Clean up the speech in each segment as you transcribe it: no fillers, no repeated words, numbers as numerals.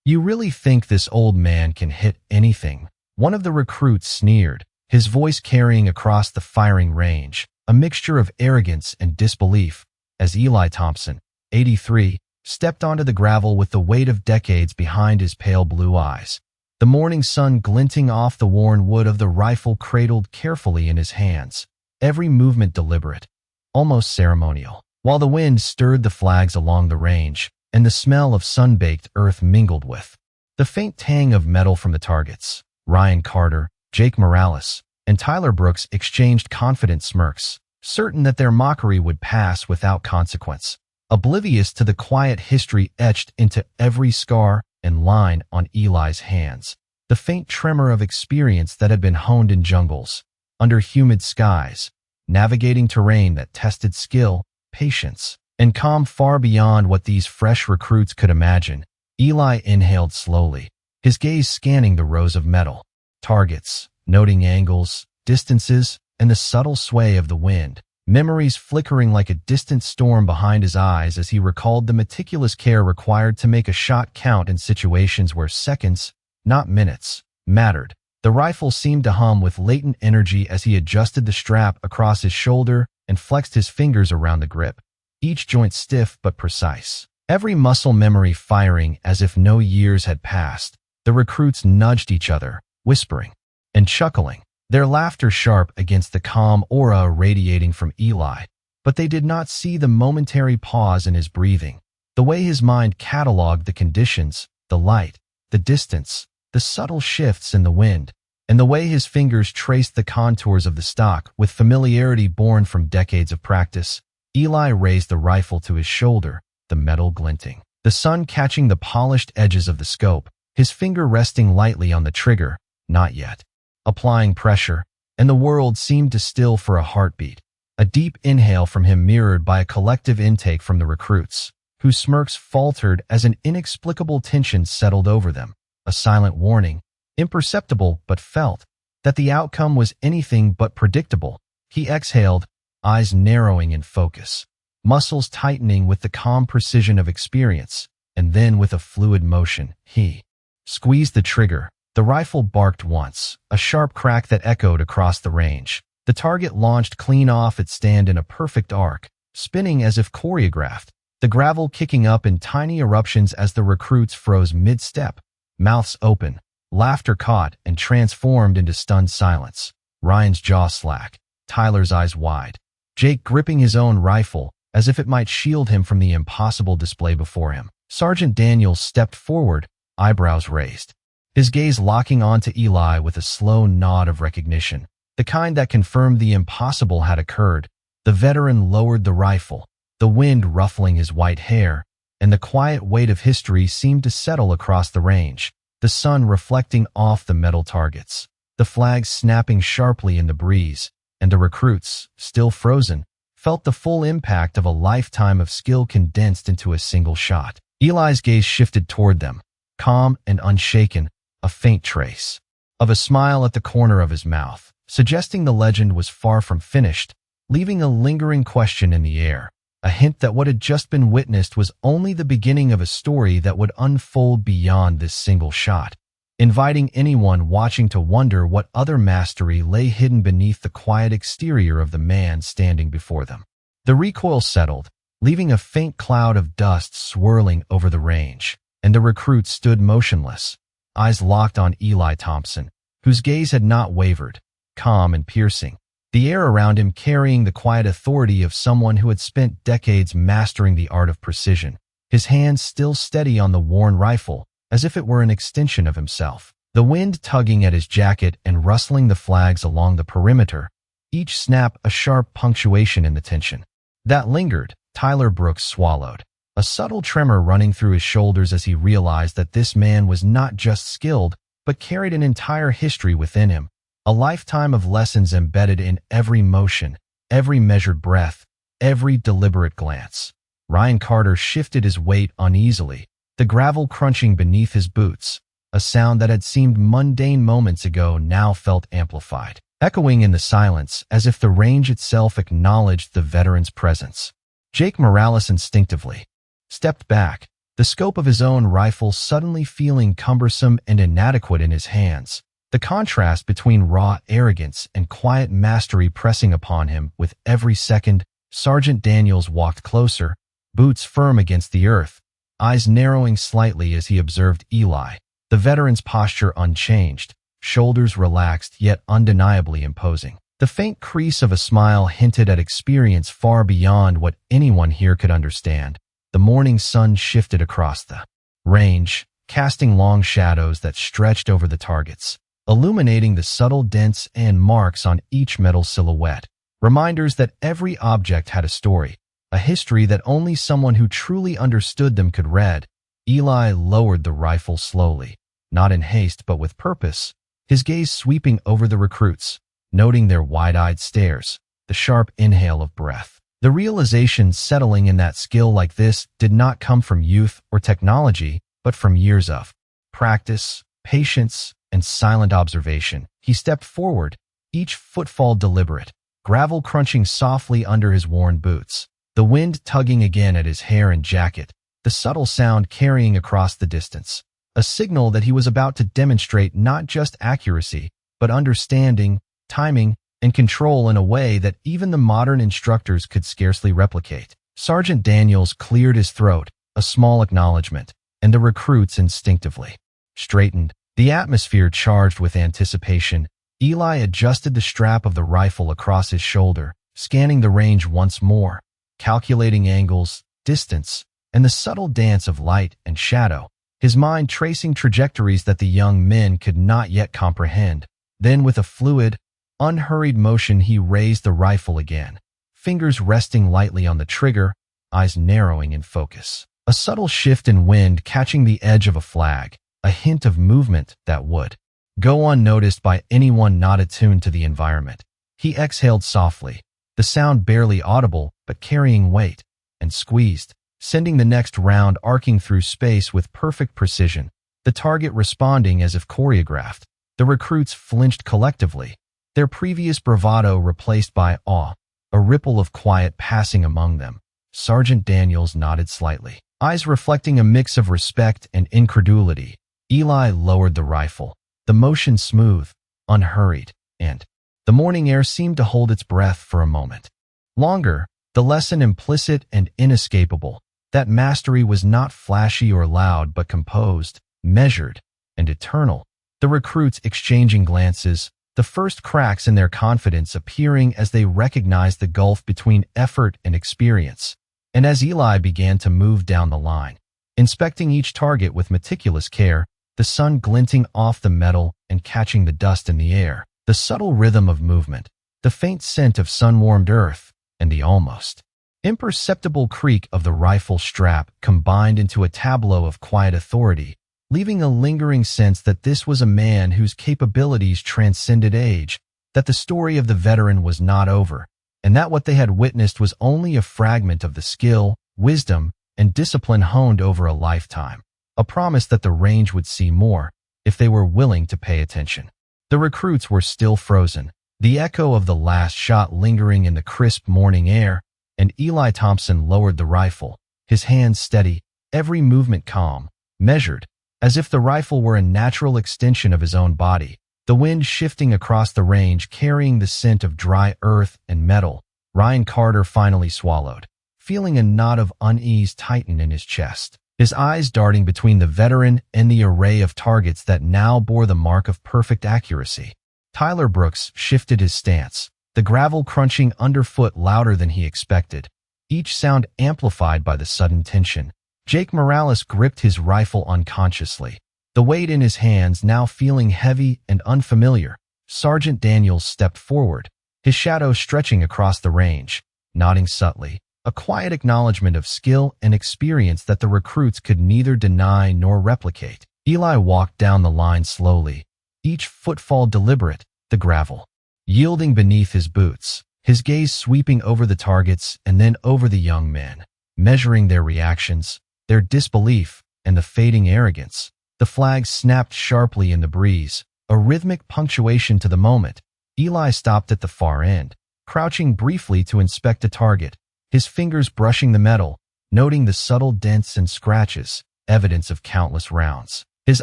"You really think this old man can hit anything?" One of the recruits sneered, his voice carrying across the firing range, a mixture of arrogance and disbelief, as Eli Thompson, 83, stepped onto the gravel with the weight of decades behind his pale blue eyes. The morning sun glinting off the worn wood of the rifle cradled carefully in his hands, every movement deliberate, almost ceremonial. While the wind stirred the flags along the range, and the smell of sun-baked earth mingled with the faint tang of metal from the targets, Ryan Carter, Jake Morales, and Tyler Brooks exchanged confident smirks, certain that their mockery would pass without consequence, oblivious to the quiet history etched into every scar and line on Eli's hands, the faint tremor of experience that had been honed in jungles, under humid skies, navigating terrain that tested skill, patience, and calm far beyond what these fresh recruits could imagine. Eli inhaled slowly, his gaze scanning the rows of metal targets, noting angles, distances, and the subtle sway of the wind, memories flickering like a distant storm behind his eyes as he recalled the meticulous care required to make a shot count in situations where seconds, not minutes, mattered. The rifle seemed to hum with latent energy as he adjusted the strap across his shoulder and flexed his fingers around the grip, each joint stiff but precise, every muscle memory firing as if no years had passed. The recruits nudged each other, whispering and chuckling, their laughter sharp against the calm aura radiating from Eli, but they did not see the momentary pause in his breathing, the way his mind cataloged the conditions, the light, the distance, the subtle shifts in the wind, and the way his fingers traced the contours of the stock with familiarity born from decades of practice. Eli raised the rifle to his shoulder, the metal glinting, the sun catching the polished edges of the scope, his finger resting lightly on the trigger. Not yet. Applying pressure, and the world seemed to still for a heartbeat. A deep inhale from him mirrored by a collective intake from the recruits, whose smirks faltered as an inexplicable tension settled over them, a silent warning, imperceptible but felt, that the outcome was anything but predictable. He exhaled, eyes narrowing in focus, muscles tightening with the calm precision of experience, and then with a fluid motion, he squeezed the trigger. The rifle barked once, a sharp crack that echoed across the range. The target launched clean off its stand in a perfect arc, spinning as if choreographed, the gravel kicking up in tiny eruptions as the recruits froze mid-step, mouths open, laughter caught and transformed into stunned silence. Ryan's jaw slack, Tyler's eyes wide, Jake gripping his own rifle as if it might shield him from the impossible display before him. Sergeant Daniels stepped forward, eyebrows raised, his gaze locking onto Eli with a slow nod of recognition, the kind that confirmed the impossible had occurred. The veteran lowered the rifle, the wind ruffling his white hair, and the quiet weight of history seemed to settle across the range, the sun reflecting off the metal targets, the flags snapping sharply in the breeze, and the recruits, still frozen, felt the full impact of a lifetime of skill condensed into a single shot. Eli's gaze shifted toward them, calm and unshaken, a faint trace of a smile at the corner of his mouth, suggesting the legend was far from finished, leaving a lingering question in the air, a hint that what had just been witnessed was only the beginning of a story that would unfold beyond this single shot, inviting anyone watching to wonder what other mastery lay hidden beneath the quiet exterior of the man standing before them. The recoil settled, leaving a faint cloud of dust swirling over the range, and the recruit stood motionless, eyes locked on Eli Thompson, whose gaze had not wavered, calm and piercing, the air around him carrying the quiet authority of someone who had spent decades mastering the art of precision, his hands still steady on the worn rifle, as if it were an extension of himself. The wind tugging at his jacket and rustling the flags along the perimeter, each snap a sharp punctuation in the tension that lingered. Tyler Brooks swallowed, a subtle tremor running through his shoulders as he realized that this man was not just skilled, but carried an entire history within him, a lifetime of lessons embedded in every motion, every measured breath, every deliberate glance. Ryan Carter shifted his weight uneasily, the gravel crunching beneath his boots, a sound that had seemed mundane moments ago now felt amplified, echoing in the silence as if the range itself acknowledged the veteran's presence. Jake Morales instinctively stepped back, the scope of his own rifle suddenly feeling cumbersome and inadequate in his hands. The contrast between raw arrogance and quiet mastery pressing upon him with every second. Sergeant Daniels walked closer, boots firm against the earth, eyes narrowing slightly as he observed Eli, the veteran's posture unchanged, shoulders relaxed yet undeniably imposing. The faint crease of a smile hinted at experience far beyond what anyone here could understand. The morning sun shifted across the range, casting long shadows that stretched over the targets, illuminating the subtle dents and marks on each metal silhouette. Reminders that every object had a story, a history that only someone who truly understood them could read. Eli lowered the rifle slowly, not in haste but with purpose, his gaze sweeping over the recruits, noting their wide-eyed stares, the sharp inhale of breath. The realization settling in that skill like this did not come from youth or technology, but from years of practice, patience, and silent observation. He stepped forward, each footfall deliberate, gravel crunching softly under his worn boots, the wind tugging again at his hair and jacket, the subtle sound carrying across the distance, a signal that he was about to demonstrate not just accuracy, but understanding, timing, and control in a way that even the modern instructors could scarcely replicate. Sergeant Daniels cleared his throat, a small acknowledgment, and the recruits instinctively straightened, the atmosphere charged with anticipation. Eli adjusted the strap of the rifle across his shoulder, scanning the range once more, calculating angles, distance, and the subtle dance of light and shadow, his mind tracing trajectories that the young men could not yet comprehend. Then with a fluid, unhurried motion he raised the rifle again, fingers resting lightly on the trigger, eyes narrowing in focus. A subtle shift in wind catching the edge of a flag, a hint of movement that would go unnoticed by anyone not attuned to the environment. He exhaled softly, the sound barely audible but carrying weight, and squeezed, sending the next round arcing through space with perfect precision, the target responding as if choreographed. The recruits flinched collectively, their previous bravado replaced by awe, a ripple of quiet passing among them. Sergeant Daniels nodded slightly, eyes reflecting a mix of respect and incredulity. Eli lowered the rifle, the motion smooth, unhurried, and the morning air seemed to hold its breath for a moment. Longer, the lesson implicit and inescapable, that mastery was not flashy or loud but composed, measured, and eternal. The recruits exchanging glances, the first cracks in their confidence appearing as they recognized the gulf between effort and experience. And as Eli began to move down the line, inspecting each target with meticulous care, the sun glinting off the metal and catching the dust in the air, the subtle rhythm of movement, the faint scent of sun-warmed earth, and the almost imperceptible creak of the rifle strap combined into a tableau of quiet authority, leaving a lingering sense that this was a man whose capabilities transcended age, that the story of the veteran was not over, and that what they had witnessed was only a fragment of the skill, wisdom, and discipline honed over a lifetime, a promise that the range would see more, if they were willing to pay attention. The recruits were still frozen, the echo of the last shot lingering in the crisp morning air, and Eli Thompson lowered the rifle, his hands steady, every movement calm, measured, as if the rifle were a natural extension of his own body, the wind shifting across the range carrying the scent of dry earth and metal. Ryan Carter finally swallowed, feeling a knot of unease tighten in his chest, his eyes darting between the veteran and the array of targets that now bore the mark of perfect accuracy. Tyler Brooks shifted his stance, the gravel crunching underfoot louder than he expected, each sound amplified by the sudden tension. Jake Morales gripped his rifle unconsciously, the weight in his hands now feeling heavy and unfamiliar. Sergeant Daniels stepped forward, his shadow stretching across the range, nodding subtly, a quiet acknowledgment of skill and experience that the recruits could neither deny nor replicate. Eli walked down the line slowly, each footfall deliberate, the gravel yielding beneath his boots, his gaze sweeping over the targets and then over the young men, measuring their reactions, their disbelief, and the fading arrogance. The flag snapped sharply in the breeze, a rhythmic punctuation to the moment. Eli stopped at the far end, crouching briefly to inspect a target, his fingers brushing the metal, noting the subtle dents and scratches. evidence of countless rounds. His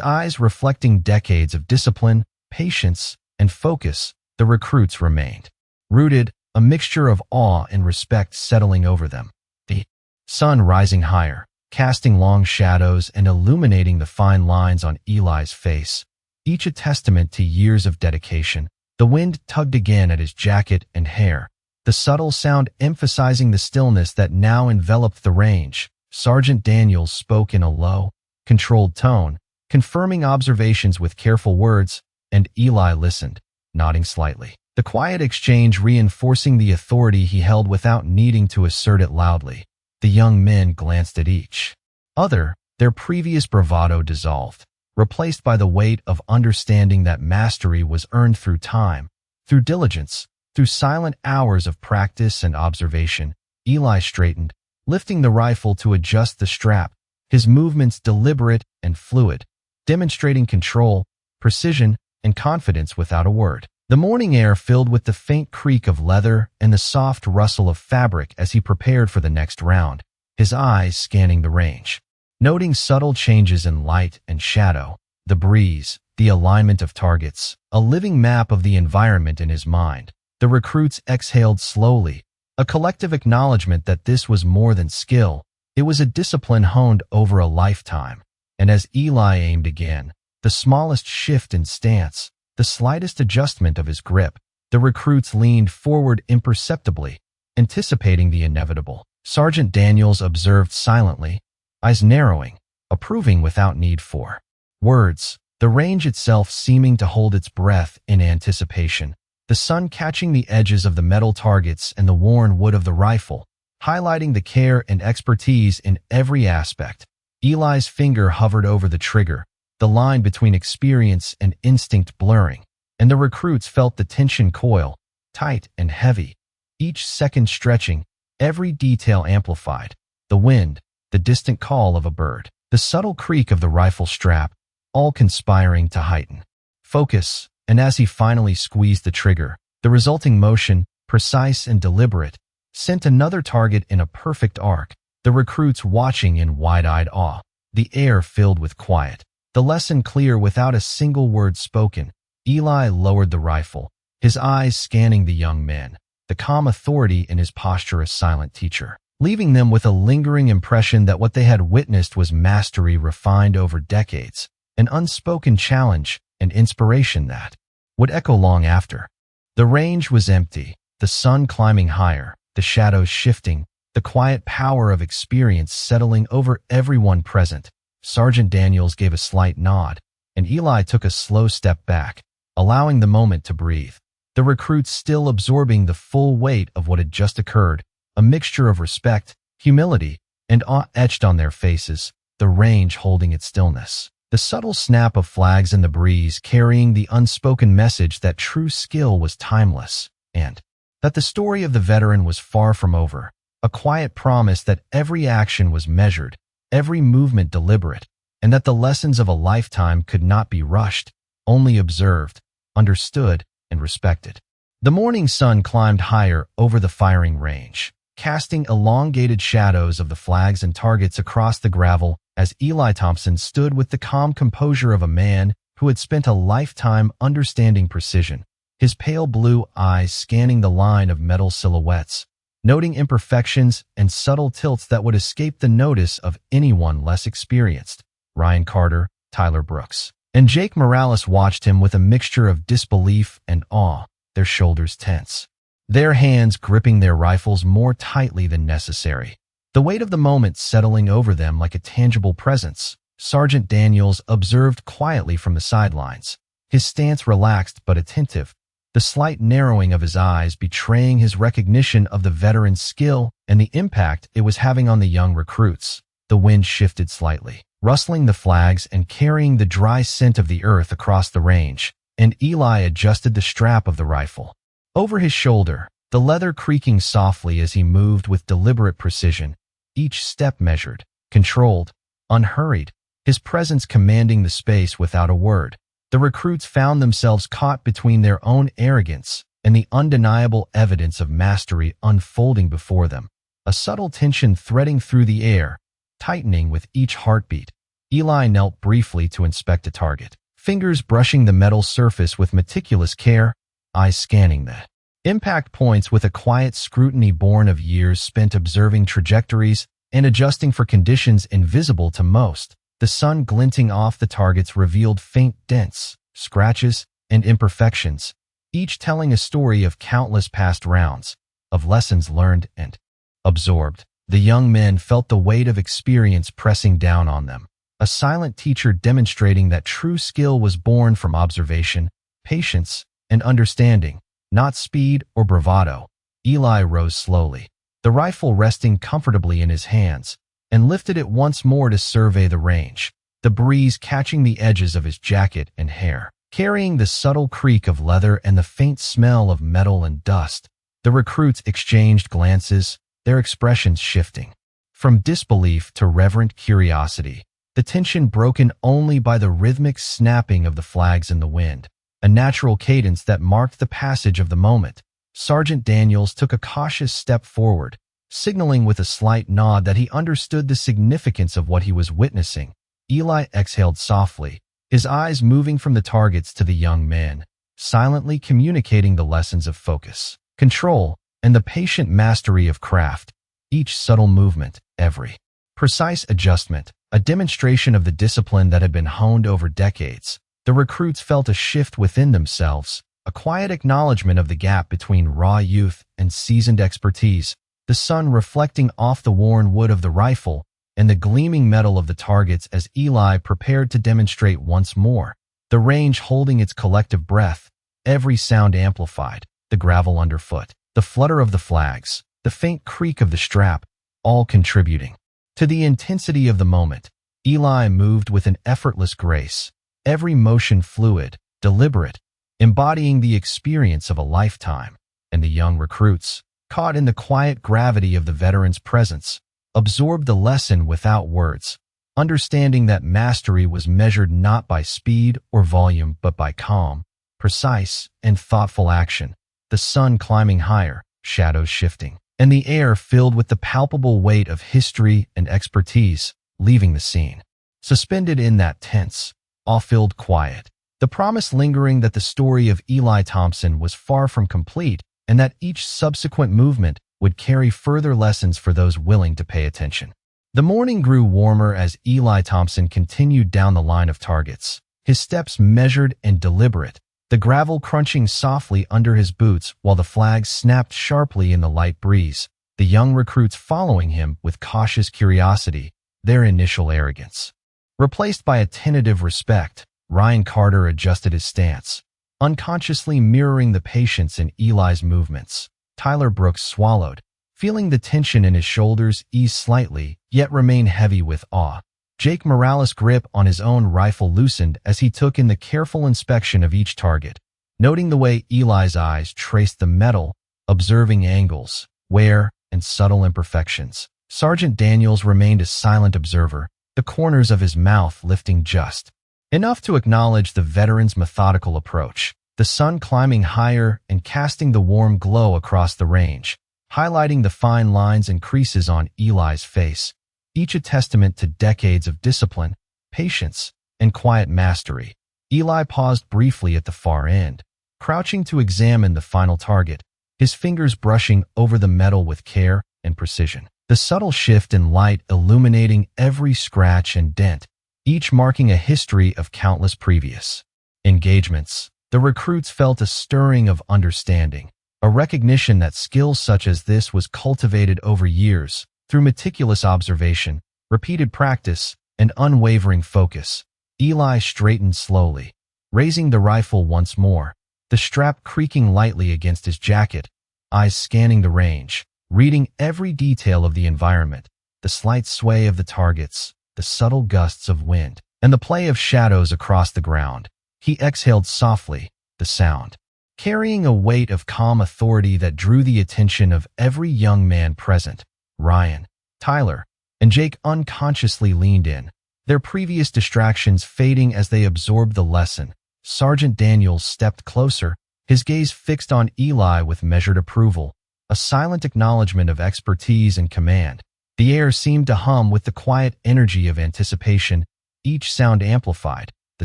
eyes reflecting decades of discipline, patience, and focus, the recruits remained rooted, a mixture of awe and respect settling over them. The sun rising higher, casting long shadows and illuminating the fine lines on Eli's face, each a testament to years of dedication. The wind tugged again at his jacket and hair, the subtle sound emphasizing the stillness that now enveloped the range. Sergeant Daniels spoke in a low, controlled tone, confirming observations with careful words, and Eli listened, nodding slightly. The quiet exchange reinforcing the authority he held without needing to assert it loudly. The young men glanced at each other, their previous bravado dissolved, replaced by the weight of understanding that mastery was earned through time, through diligence, through silent hours of practice and observation. Eli straightened, lifting the rifle to adjust the strap, his movements deliberate and fluid, demonstrating control, precision, and confidence without a word. The morning air filled with the faint creak of leather and the soft rustle of fabric as he prepared for the next round, his eyes scanning the range, noting subtle changes in light and shadow, the breeze, the alignment of targets, a living map of the environment in his mind. The recruits exhaled slowly, a collective acknowledgment that this was more than skill, it was a discipline honed over a lifetime. And as Eli aimed again, the smallest shift in stance, the slightest adjustment of his grip, the recruits leaned forward imperceptibly, anticipating the inevitable. Sergeant Daniels observed silently, eyes narrowing, approving without need for words, the range itself seeming to hold its breath in anticipation, the sun catching the edges of the metal targets and the worn wood of the rifle, highlighting the care and expertise in every aspect. Eli's finger hovered over the trigger, the line between experience and instinct blurring, and the recruits felt the tension coil, tight and heavy, each second stretching, every detail amplified. The wind, the distant call of a bird, the subtle creak of the rifle strap, all conspiring to heighten focus. And as he finally squeezed the trigger, the resulting motion, precise and deliberate, sent another target in a perfect arc, the recruits watching in wide-eyed awe, the air filled with quiet. The lesson clear without a single word spoken. Eli lowered the rifle, his eyes scanning the young men, the calm authority in his posture as silent teacher, leaving them with a lingering impression that what they had witnessed was mastery refined over decades, an unspoken challenge and inspiration that would echo long after. The range was empty, the sun climbing higher, the shadows shifting, the quiet power of experience settling over everyone present. Sergeant Daniels gave a slight nod, and Eli took a slow step back, allowing the moment to breathe. The recruits still absorbing the full weight of what had just occurred, a mixture of respect, humility, and awe etched on their faces, the range holding its stillness. The subtle snap of flags in the breeze carrying the unspoken message that true skill was timeless, and that the story of the veteran was far from over, a quiet promise that every action was measured, every movement deliberate, and that the lessons of a lifetime could not be rushed, only observed, understood, and respected. The morning sun climbed higher over the firing range, casting elongated shadows of the flags and targets across the gravel as Eli Thompson stood with the calm composure of a man who had spent a lifetime understanding precision, his pale blue eyes scanning the line of metal silhouettes, noting imperfections and subtle tilts that would escape the notice of anyone less experienced. Ryan Carter, Tyler Brooks, and Jake Morales watched him with a mixture of disbelief and awe, their shoulders tense, their hands gripping their rifles more tightly than necessary, the weight of the moment settling over them like a tangible presence. Sergeant Daniels observed quietly from the sidelines, his stance relaxed but attentive, the slight narrowing of his eyes betraying his recognition of the veteran's skill and the impact it was having on the young recruits. The wind shifted slightly, rustling the flags and carrying the dry scent of the earth across the range, and Eli adjusted the strap of the rifle over his shoulder, the leather creaking softly as he moved with deliberate precision, each step measured, controlled, unhurried, his presence commanding the space without a word. The recruits found themselves caught between their own arrogance and the undeniable evidence of mastery unfolding before them, a subtle tension threading through the air, tightening with each heartbeat. Eli knelt briefly to inspect a target, fingers brushing the metal surface with meticulous care, eyes scanning the impact points with a quiet scrutiny born of years spent observing trajectories and adjusting for conditions invisible to most. The sun glinting off the targets revealed faint dents, scratches, and imperfections, each telling a story of countless past rounds, of lessons learned and absorbed. The young men felt the weight of experience pressing down on them, a silent teacher demonstrating that true skill was born from observation, patience, and understanding, not speed or bravado. Eli rose slowly, the rifle resting comfortably in his hands, and lifted it once more to survey the range, the breeze catching the edges of his jacket and hair, carrying the subtle creak of leather and the faint smell of metal and dust. The recruits exchanged glances, their expressions shifting from disbelief to reverent curiosity, the tension broken only by the rhythmic snapping of the flags in the wind, a natural cadence that marked the passage of the moment. Sergeant Daniels took a cautious step forward, signaling with a slight nod that he understood the significance of what he was witnessing. Eli exhaled softly, his eyes moving from the targets to the young man, silently communicating the lessons of focus, control, and the patient mastery of craft. Each subtle movement, every precise adjustment, a demonstration of the discipline that had been honed over decades. The recruits felt a shift within themselves, a quiet acknowledgment of the gap between raw youth and seasoned expertise, the sun reflecting off the worn wood of the rifle and the gleaming metal of the targets as Eli prepared to demonstrate once more, the range holding its collective breath, every sound amplified, the gravel underfoot, the flutter of the flags, the faint creak of the strap, all contributing to the intensity of the moment. Eli moved with an effortless grace, every motion fluid, deliberate, embodying the experience of a lifetime, and the young recruits, caught in the quiet gravity of the veteran's presence, absorbed the lesson without words, understanding that mastery was measured not by speed or volume but by calm, precise, and thoughtful action. The sun climbing higher, shadows shifting, and the air filled with the palpable weight of history and expertise, leaving the scene suspended in that tense, awe-filled quiet, the promise lingering that the story of Eli Thompson was far from complete and that each subsequent movement would carry further lessons for those willing to pay attention. The morning grew warmer as Eli Thompson continued down the line of targets, his steps measured and deliberate, the gravel crunching softly under his boots while the flags snapped sharply in the light breeze, the young recruits following him with cautious curiosity, their initial arrogance replaced by a tentative respect. Ryan Carter adjusted his stance, unconsciously mirroring the patience in Eli's movements. Tyler Brooks swallowed, feeling the tension in his shoulders ease slightly, yet remain heavy with awe. Jake Morales' grip on his own rifle loosened as he took in the careful inspection of each target, noting the way Eli's eyes traced the metal, observing angles, wear, and subtle imperfections. Sergeant Daniels remained a silent observer, the corners of his mouth lifting just enough to acknowledge the veteran's methodical approach. The sun climbing higher and casting the warm glow across the range, highlighting the fine lines and creases on Eli's face, each a testament to decades of discipline, patience, and quiet mastery. Eli paused briefly at the far end, crouching to examine the final target, his fingers brushing over the metal with care and precision. The subtle shift in light illuminating every scratch and dent, each marking a history of countless previous engagements. The recruits felt a stirring of understanding, a recognition that skill such as this was cultivated over years through meticulous observation, repeated practice, and unwavering focus. Eli straightened slowly, raising the rifle once more, the strap creaking lightly against his jacket, eyes scanning the range, reading every detail of the environment, the slight sway of the targets, the subtle gusts of wind, and the play of shadows across the ground. He exhaled softly, the sound carrying a weight of calm authority that drew the attention of every young man present. Ryan, Tyler, and Jake unconsciously leaned in, their previous distractions fading as they absorbed the lesson. Sergeant Daniels stepped closer, his gaze fixed on Eli with measured approval, a silent acknowledgment of expertise and command. The air seemed to hum with the quiet energy of anticipation. each sound amplified: the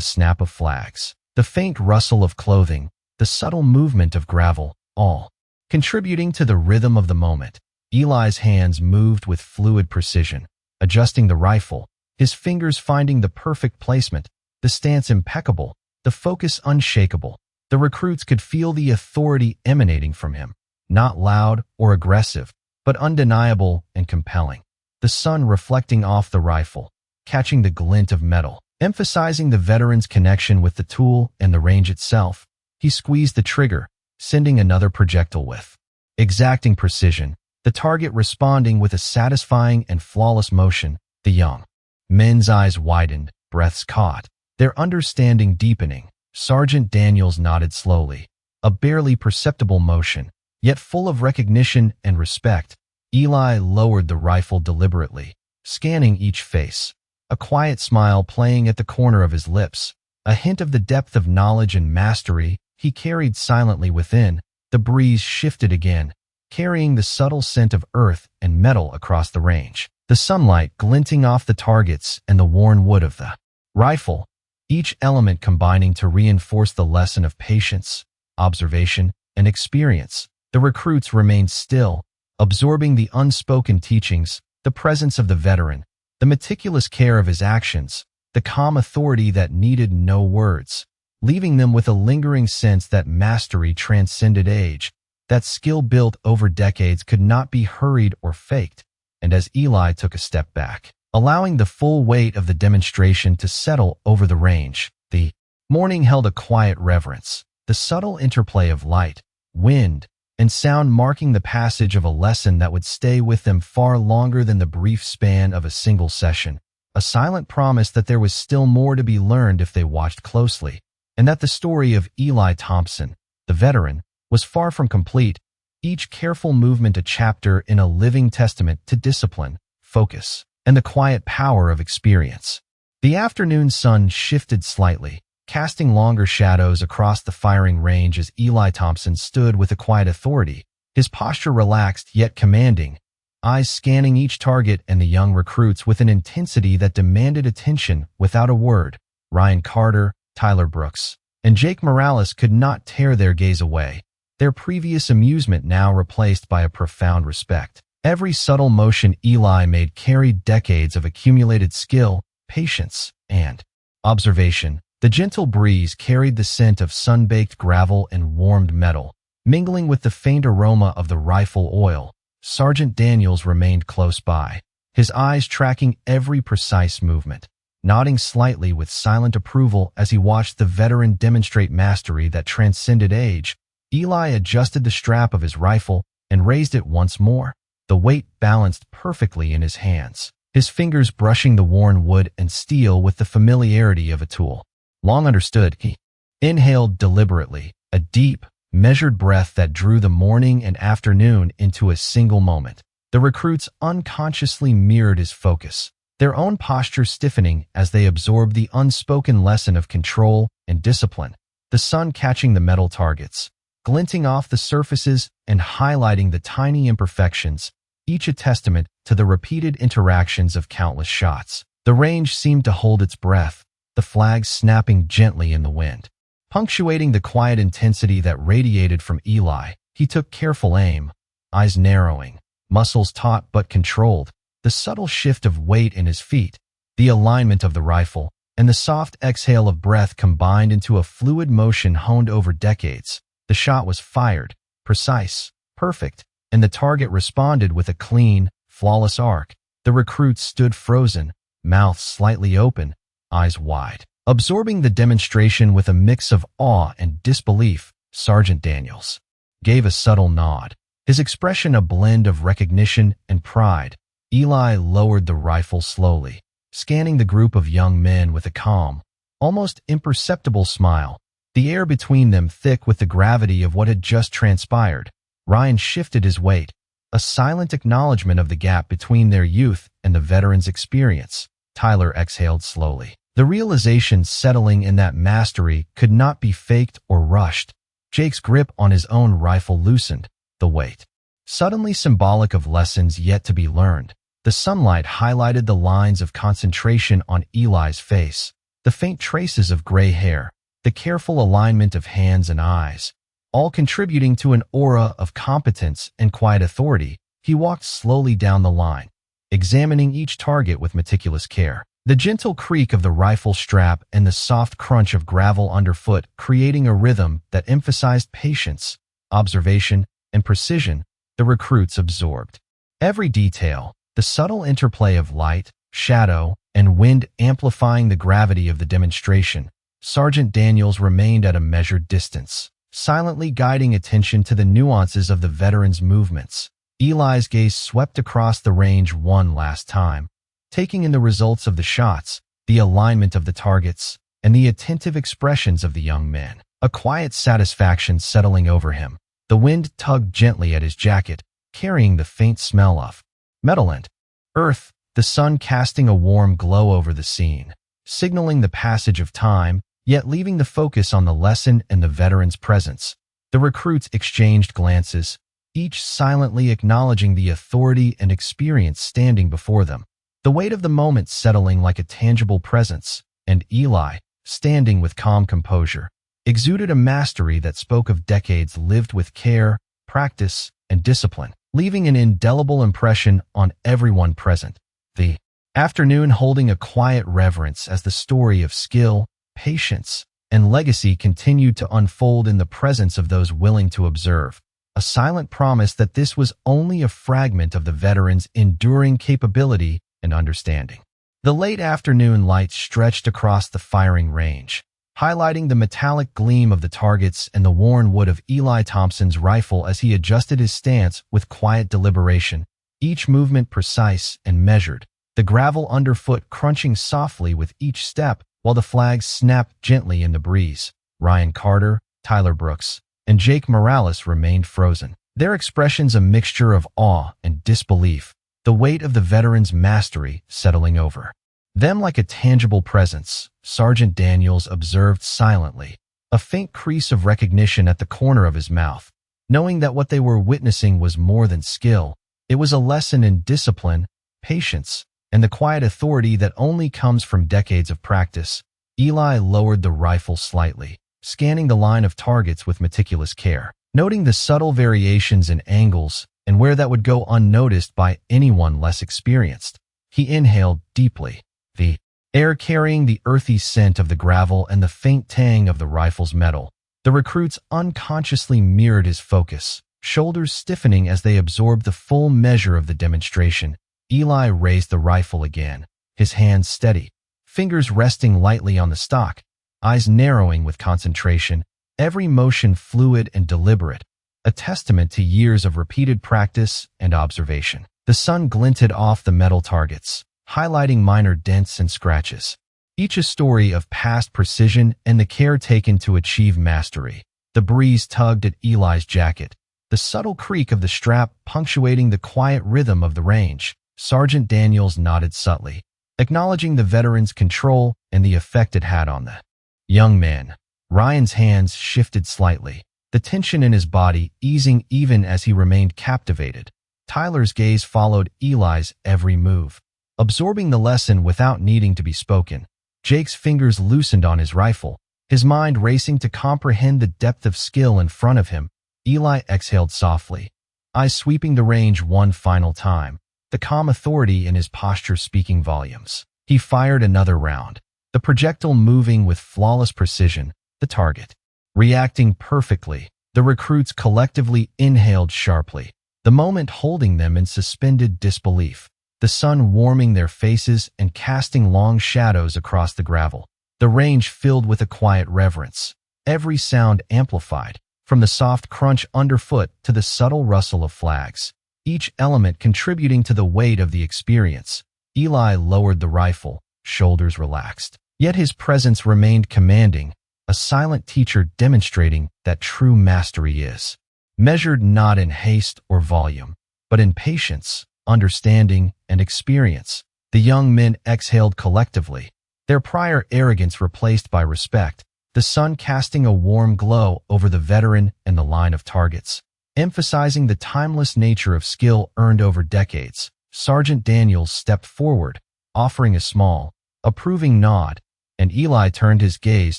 snap of flags, the faint rustle of clothing, the subtle movement of gravel, all contributing to the rhythm of the moment. Eli's hands moved with fluid precision, adjusting the rifle, his fingers finding the perfect placement, the stance impeccable, the focus unshakable. The recruits could feel the authority emanating from him, not loud or aggressive, but undeniable and compelling. The sun reflecting off the rifle, catching the glint of metal, emphasizing the veteran's connection with the tool and the range itself. He squeezed the trigger, sending another projectile with exacting precision, the target responding with a satisfying and flawless motion. The young men's eyes widened, breaths caught, their understanding deepening. Sergeant Daniels nodded slowly, a barely perceptible motion, yet full of recognition and respect. Eli lowered the rifle deliberately, scanning each face, a quiet smile playing at the corner of his lips, a hint of the depth of knowledge and mastery he carried silently within. The breeze shifted again, carrying the subtle scent of earth and metal across the range, the sunlight glinting off the targets and the worn wood of the rifle, each element combining to reinforce the lesson of patience, observation, and experience. The recruits remained still, absorbing the unspoken teachings, the presence of the veteran, the meticulous care of his actions, the calm authority that needed no words, leaving them with a lingering sense that mastery transcended age, that skill built over decades could not be hurried or faked. And as Eli took a step back, allowing the full weight of the demonstration to settle over the range, the morning held a quiet reverence, the subtle interplay of light, wind, and sound marking the passage of a lesson that would stay with them far longer than the brief span of a single session, a silent promise that there was still more to be learned if they watched closely, and that the story of Eli Thompson, the veteran, was far from complete, each careful movement a chapter in a living testament to discipline, focus, and the quiet power of experience. The afternoon sun shifted slightly, casting longer shadows across the firing range as Eli Thompson stood with a quiet authority, his posture relaxed yet commanding, eyes scanning each target and the young recruits with an intensity that demanded attention without a word. Ryan Carter, Tyler Brooks, and Jake Morales could not tear their gaze away, their previous amusement now replaced by a profound respect. Every subtle motion Eli made carried decades of accumulated skill, patience, and observation. The gentle breeze carried the scent of sun-baked gravel and warmed metal, mingling with the faint aroma of the rifle oil. Sergeant Daniels remained close by, his eyes tracking every precise movement, nodding slightly with silent approval as he watched the veteran demonstrate mastery that transcended age. Eli adjusted the strap of his rifle and raised it once more, the weight balanced perfectly in his hands, his fingers brushing the worn wood and steel with the familiarity of a tool. Long understood, he inhaled deliberately, a deep, measured breath that drew the morning and afternoon into a single moment. The recruits unconsciously mirrored his focus, their own posture stiffening as they absorbed the unspoken lesson of control and discipline. The sun catching the metal targets, glinting off the surfaces and highlighting the tiny imperfections, each a testament to the repeated interactions of countless shots. The range seemed to hold its breath, the flags snapping gently in the wind, punctuating the quiet intensity that radiated from Eli. He took careful aim, eyes narrowing, muscles taut but controlled, the subtle shift of weight in his feet, the alignment of the rifle, and the soft exhale of breath combined into a fluid motion honed over decades. The shot was fired, precise, perfect, and the target responded with a clean, flawless arc. The recruits stood frozen, mouths slightly open, eyes wide, absorbing the demonstration with a mix of awe and disbelief. Sergeant Daniels gave a subtle nod, his expression a blend of recognition and pride. Eli lowered the rifle slowly, scanning the group of young men with a calm, almost imperceptible smile, the air between them thick with the gravity of what had just transpired. Ryan shifted his weight, a silent acknowledgment of the gap between their youth and the veteran's experience. Tyler exhaled slowly, the realization settling in that mastery could not be faked or rushed. Jake's grip on his own rifle loosened, the weight suddenly symbolic of lessons yet to be learned. The sunlight highlighted the lines of concentration on Eli's face, the faint traces of gray hair, the careful alignment of hands and eyes, all contributing to an aura of competence and quiet authority. He walked slowly down the line, examining each target with meticulous care. The gentle creak of the rifle strap and the soft crunch of gravel underfoot creating a rhythm that emphasized patience, observation, and precision. The recruits absorbed every detail, the subtle interplay of light, shadow, and wind amplifying the gravity of the demonstration. Sergeant Daniels remained at a measured distance, silently guiding attention to the nuances of the veteran's movements. Eli's gaze swept across the range one last time, taking in the results of the shots, the alignment of the targets, and the attentive expressions of the young men. A quiet satisfaction settling over him. The wind tugged gently at his jacket, carrying the faint smell of metal and earth, the sun casting a warm glow over the scene, signaling the passage of time, yet leaving the focus on the lesson and the veteran's presence. The recruits exchanged glances, each silently acknowledging the authority and experience standing before them. The weight of the moment settling like a tangible presence, and Eli, standing with calm composure, exuded a mastery that spoke of decades lived with care, practice, and discipline, leaving an indelible impression on everyone present. The afternoon holding a quiet reverence as the story of skill, patience, and legacy continued to unfold in the presence of those willing to observe, a silent promise that this was only a fragment of the veteran's enduring capability and understanding. The late afternoon light stretched across the firing range, highlighting the metallic gleam of the targets and the worn wood of Eli Thompson's rifle as he adjusted his stance with quiet deliberation, each movement precise and measured, the gravel underfoot crunching softly with each step while the flags snapped gently in the breeze. Ryan Carter, Tyler Brooks, and Jake Morales remained frozen, their expressions a mixture of awe and disbelief, the weight of the veteran's mastery settling over them like a tangible presence. Sergeant Daniels observed silently, a faint crease of recognition at the corner of his mouth, knowing that what they were witnessing was more than skill. It was a lesson in discipline, patience, and the quiet authority that only comes from decades of practice. Eli lowered the rifle slightly, scanning the line of targets with meticulous care, noting the subtle variations in angles and where that would go unnoticed by anyone less experienced. He inhaled deeply, the air carrying the earthy scent of the gravel and the faint tang of the rifle's metal. The recruits unconsciously mirrored his focus, shoulders stiffening as they absorbed the full measure of the demonstration. Eli raised the rifle again, his hands steady, fingers resting lightly on the stock, eyes narrowing with concentration, every motion fluid and deliberate, a testament to years of repeated practice and observation. The sun glinted off the metal targets, highlighting minor dents and scratches, each a story of past precision and the care taken to achieve mastery. The breeze tugged at Eli's jacket, the subtle creak of the strap punctuating the quiet rhythm of the range. Sergeant Daniels nodded subtly, acknowledging the veteran's control and the effect it had on the young man. Ryan's hands shifted slightly, the tension in his body easing even as he remained captivated. Tyler's gaze followed Eli's every move, absorbing the lesson without needing to be spoken. Jake's fingers loosened on his rifle, his mind racing to comprehend the depth of skill in front of him. Eli exhaled softly, eyes sweeping the range one final time, the calm authority in his posture speaking volumes. He fired another round, the projectile moving with flawless precision, the target reacting perfectly. The recruits collectively inhaled sharply, the moment holding them in suspended disbelief, the sun warming their faces and casting long shadows across the gravel. The range filled with a quiet reverence, every sound amplified, from the soft crunch underfoot to the subtle rustle of flags, each element contributing to the weight of the experience. Eli lowered the rifle, shoulders relaxed, yet his presence remained commanding, a silent teacher demonstrating that true mastery is measured not in haste or volume, but in patience, understanding, and experience. The young men exhaled collectively, their prior arrogance replaced by respect, the sun casting a warm glow over the veteran and the line of targets, emphasizing the timeless nature of skill earned over decades. Sergeant Daniels stepped forward, offering a small, approving nod, and Eli turned his gaze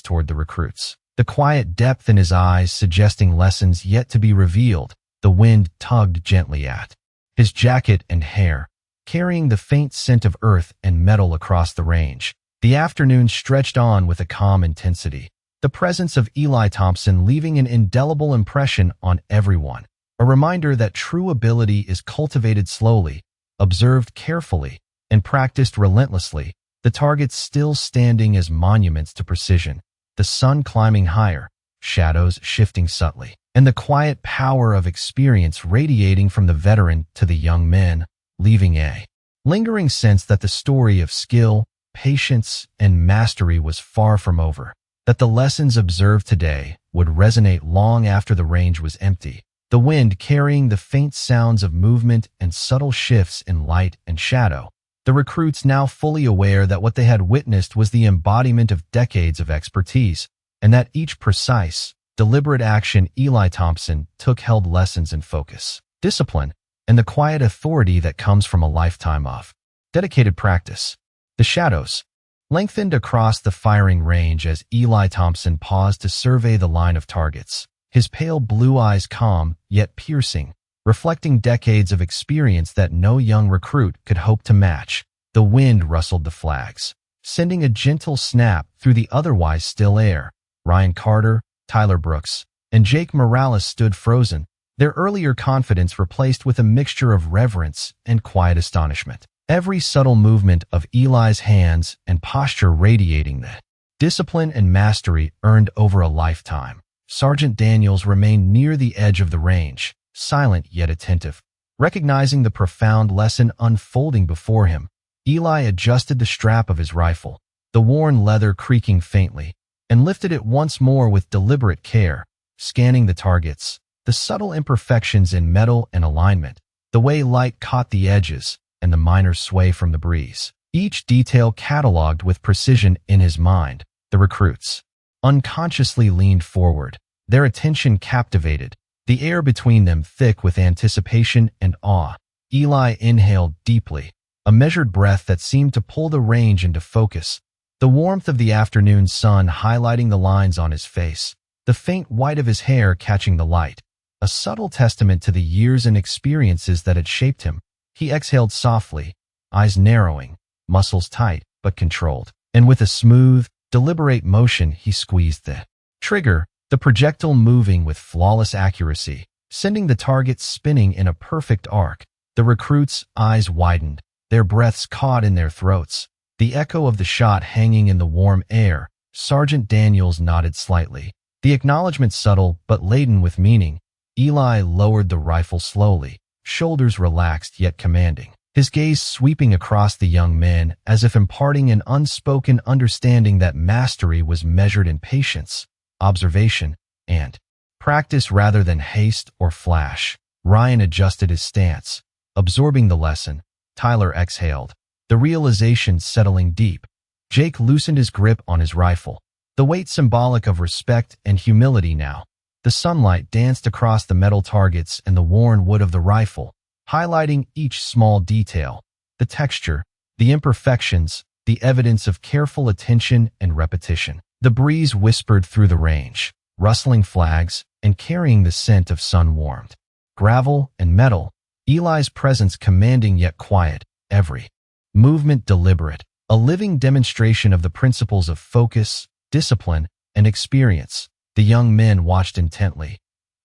toward the recruits. The quiet depth in his eyes suggesting lessons yet to be revealed. The wind tugged gently at his jacket and hair, carrying the faint scent of earth and metal across the range. The afternoon stretched on with a calm intensity, the presence of Eli Thompson leaving an indelible impression on everyone, a reminder that true ability is cultivated slowly, observed carefully, and practiced relentlessly, the targets still standing as monuments to precision, the sun climbing higher, shadows shifting subtly, and the quiet power of experience radiating from the veteran to the young men, leaving a lingering sense that the story of skill, patience, and mastery was far from over, that the lessons observed today would resonate long after the range was empty, the wind carrying the faint sounds of movement and subtle shifts in light and shadow. The recruits now fully aware that what they had witnessed was the embodiment of decades of expertise, and that each precise, deliberate action Eli Thompson took held lessons in focus, discipline, and the quiet authority that comes from a lifetime of dedicated practice. The shadows lengthened across the firing range as Eli Thompson paused to survey the line of targets, his pale blue eyes calm yet piercing, reflecting decades of experience that no young recruit could hope to match. The wind rustled the flags, sending a gentle snap through the otherwise still air. Ryan Carter, Tyler Brooks, and Jake Morales stood frozen, their earlier confidence replaced with a mixture of reverence and quiet astonishment. Every subtle movement of Eli's hands and posture radiating the discipline and mastery earned over a lifetime. Sergeant Daniels remained near the edge of the range, silent yet attentive, recognizing the profound lesson unfolding before him. Eli adjusted the strap of his rifle, the worn leather creaking faintly, and lifted it once more with deliberate care, scanning the targets, the subtle imperfections in metal and alignment, the way light caught the edges, and the minor sway from the breeze. Each detail cataloged with precision in his mind. The recruits unconsciously leaned forward, their attention captivated, the air between them thick with anticipation and awe. Eli inhaled deeply, a measured breath that seemed to pull the range into focus, the warmth of the afternoon sun highlighting the lines on his face, the faint white of his hair catching the light, a subtle testament to the years and experiences that had shaped him. He exhaled softly, eyes narrowing, muscles tight but controlled, and with a smooth, deliberate motion he squeezed the trigger, the projectile moving with flawless accuracy, sending the target spinning in a perfect arc. The recruits' eyes widened, their breaths caught in their throats, the echo of the shot hanging in the warm air. Sergeant Daniels nodded slightly, the acknowledgment subtle but laden with meaning. Eli lowered the rifle slowly, shoulders relaxed yet commanding, his gaze sweeping across the young men as if imparting an unspoken understanding that mastery was measured in patience, observation, and practice rather than haste or flash. Ryan adjusted his stance, absorbing the lesson. Tyler exhaled, the realization settling deep. Jake loosened his grip on his rifle, the weight symbolic of respect and humility now. The sunlight danced across the metal targets and the worn wood of the rifle, highlighting each small detail, the texture, the imperfections, the evidence of careful attention and repetition. The breeze whispered through the range, rustling flags and carrying the scent of sun-warmed gravel and metal, Eli's presence commanding yet quiet, every movement deliberate, a living demonstration of the principles of focus, discipline, and experience. The young men watched intently,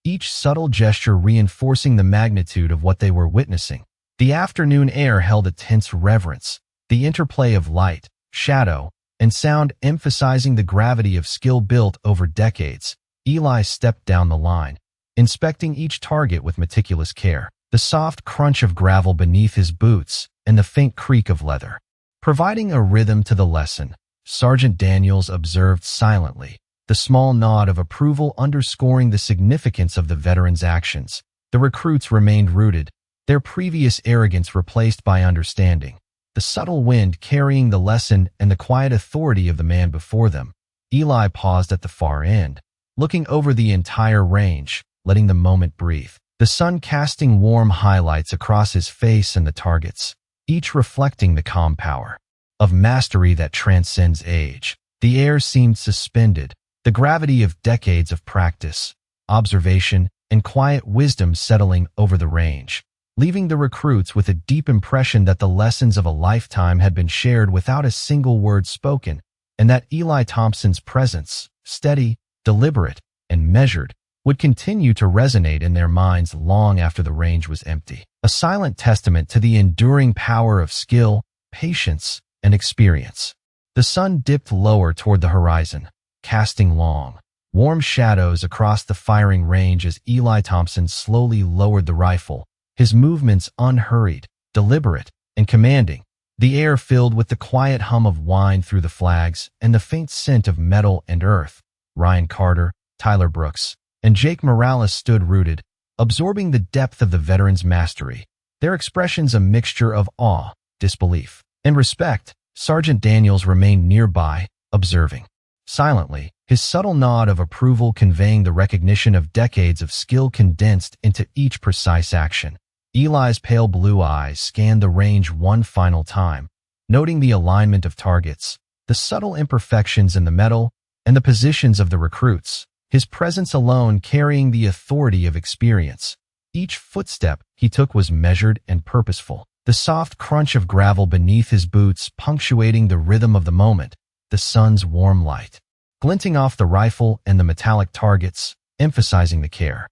each subtle gesture reinforcing the magnitude of what they were witnessing. The afternoon air held a tense reverence, the interplay of light, shadow, and sound emphasizing the gravity of skill built over decades. Eli stepped down the line, inspecting each target with meticulous care, the soft crunch of gravel beneath his boots and the faint creak of leather providing a rhythm to the lesson. Sergeant Daniels observed silently, the small nod of approval underscoring the significance of the veteran's actions. The recruits remained rooted, their previous arrogance replaced by understanding, the subtle wind carrying the lesson and the quiet authority of the man before them. Eli paused at the far end, looking over the entire range, letting the moment breathe, the sun casting warm highlights across his face and the targets. each reflecting the calm power of mastery that transcends age. The air seemed suspended, the gravity of decades of practice, observation, and quiet wisdom settling over the range, leaving the recruits with a deep impression that the lessons of a lifetime had been shared without a single word spoken, and that Eli Thompson's presence, steady, deliberate, and measured, would continue to resonate in their minds long after the range was empty. A silent testament to the enduring power of skill, patience, and experience. The sun dipped lower toward the horizon, casting long, warm shadows across the firing range as Eli Thompson slowly lowered the rifle, his movements unhurried, deliberate, and commanding, the air filled with the quiet hum of wine through the flags and the faint scent of metal and earth. Ryan Carter, Tyler Brooks, and Jake Morales stood rooted, absorbing the depth of the veteran's mastery, their expressions a mixture of awe, disbelief, and respect. Sergeant Daniels remained nearby, observing, silently, his subtle nod of approval conveying the recognition of decades of skill condensed into each precise action. Eli's pale blue eyes scanned the range one final time, noting the alignment of targets, the subtle imperfections in the metal, and the positions of the recruits, his presence alone carrying the authority of experience. Each footstep he took was measured and purposeful, the soft crunch of gravel beneath his boots punctuating the rhythm of the moment, the sun's warm light glinting off the rifle and the metallic targets, emphasizing the care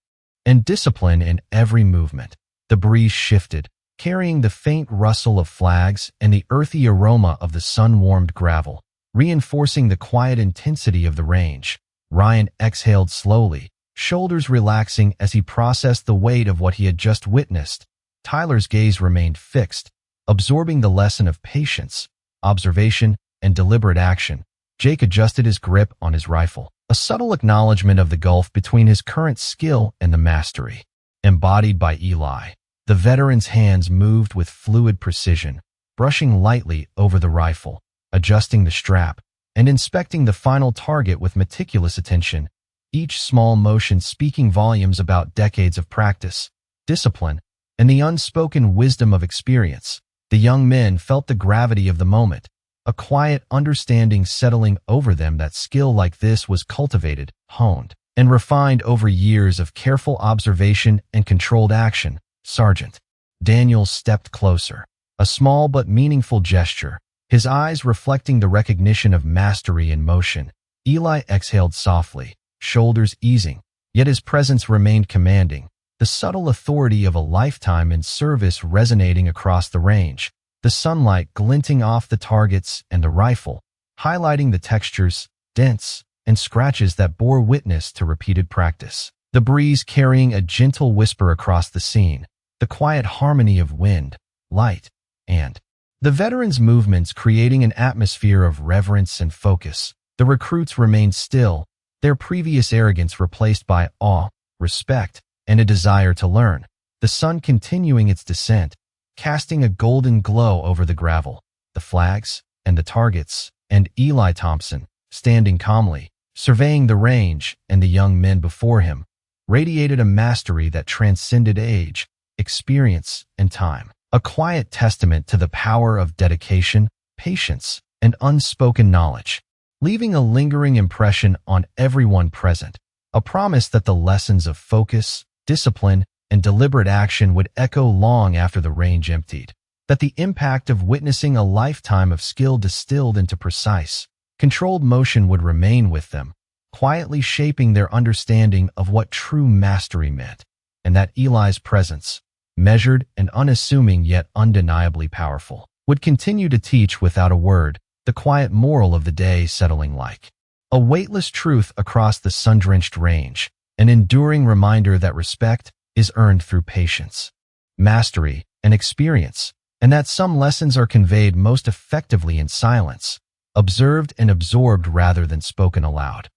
and discipline in every movement. The breeze shifted, carrying the faint rustle of flags and the earthy aroma of the sun-warmed gravel, reinforcing the quiet intensity of the range. Ryan exhaled slowly, shoulders relaxing as he processed the weight of what he had just witnessed. Tyler's gaze remained fixed, absorbing the lesson of patience, observation, and deliberate action. Jake adjusted his grip on his rifle, a subtle acknowledgment of the gulf between his current skill and the mastery embodied by Eli. The veteran's hands moved with fluid precision, brushing lightly over the rifle, adjusting the strap, and inspecting the final target with meticulous attention, each small motion speaking volumes about decades of practice, discipline, and the unspoken wisdom of experience. The young men felt the gravity of the moment, a quiet understanding settling over them that skill like this was cultivated, honed, and refined over years of careful observation and controlled action. Sergeant Daniels stepped closer, a small but meaningful gesture, his eyes reflecting the recognition of mastery in motion. Eli exhaled softly, shoulders easing, yet his presence remained commanding, the subtle authority of a lifetime in service resonating across the range, the sunlight glinting off the targets and the rifle, highlighting the textures, dents, and scratches that bore witness to repeated practice. The breeze carrying a gentle whisper across the scene, the quiet harmony of wind, light, and the veterans' movements creating an atmosphere of reverence and focus. The recruits remained still, their previous arrogance replaced by awe, respect, and a desire to learn. The sun continuing its descent, casting a golden glow over the gravel, the flags, and the targets, and Eli Thompson, standing calmly, surveying the range and the young men before him, radiated a mastery that transcended age, experience, and time. A quiet testament to the power of dedication, patience, and unspoken knowledge, leaving a lingering impression on everyone present, a promise that the lessons of focus, discipline, and deliberate action would echo long after the range emptied, that the impact of witnessing a lifetime of skill distilled into precise, controlled motion would remain with them, quietly shaping their understanding of what true mastery meant, and that Eli's presence, measured and unassuming yet undeniably powerful, would continue to teach without a word, the quiet moral of the day settling like a weightless truth across the sun-drenched range, an enduring reminder that respect is earned through patience, mastery, and experience, and that some lessons are conveyed most effectively in silence, observed and absorbed rather than spoken aloud.